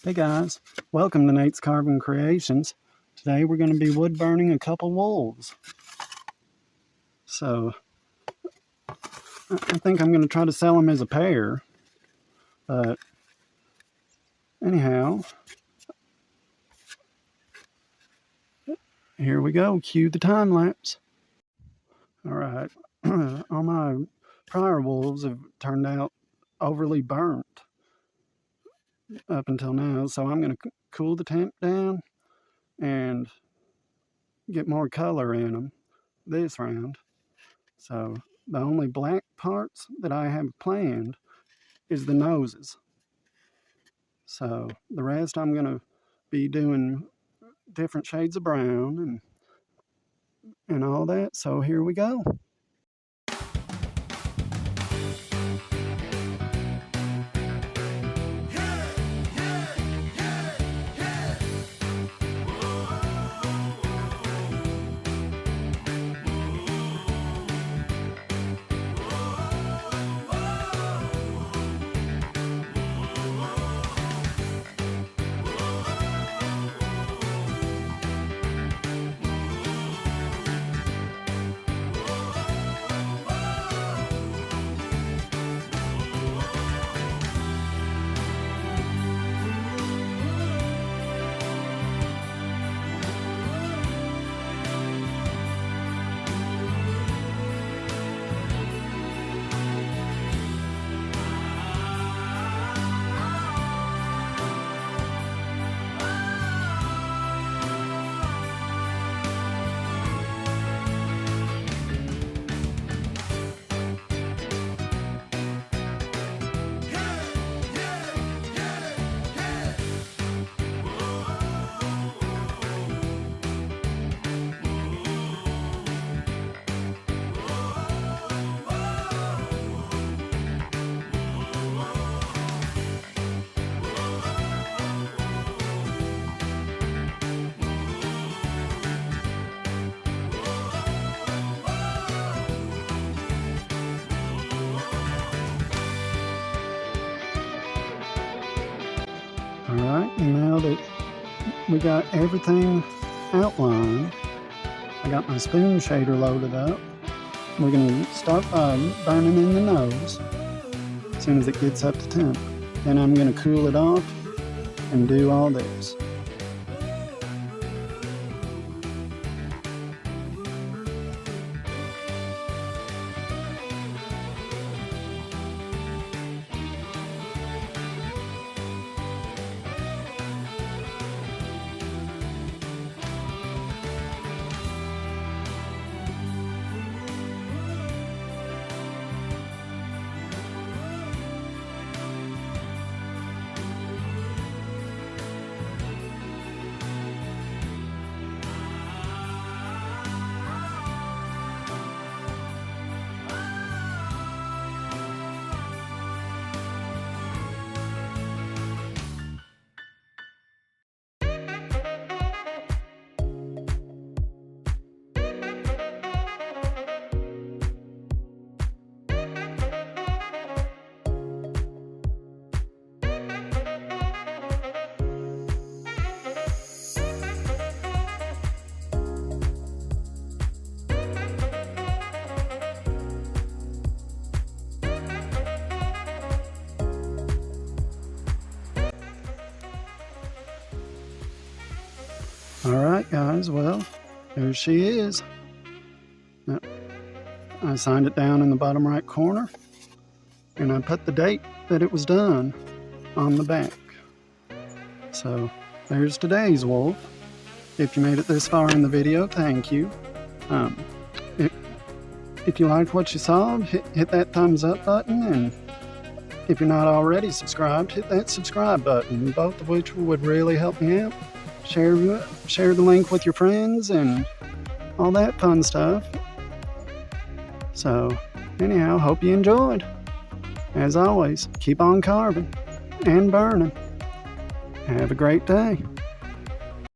Hey guys, welcome to Nate's Carving Creations. Today we're going to be wood burning a couple wolves. So I think I'm going to try to sell them as a pair. But anyhow, here we go. Cue the time lapse. Alright, all my prior wolves have turned out overly burnt up until now, so I'm going to cool the temp down and get more color in them this round. So the only black parts that I have planned is the noses. So the rest I'm going to be doing different shades of brown and all that. So here we go. Alright, and now that we got everything outlined, I got my spoon shader loaded up. We're going to start by burning in the nose as soon as it gets up to temp. Then I'm going to cool it off and do all this. Alright guys, well, there she is. Now, I signed it down in the bottom right corner, and I put the date that it was done on the back. So there's today's wolf. If you made it this far in the video, thank you. If you liked what you saw, hit that thumbs up button, and if you're not already subscribed, hit that subscribe button, both of which would really help me out. Share the link with your friends and all that fun stuff. So anyhow, hope you enjoyed. As always, keep on carving and burning. Have a great day.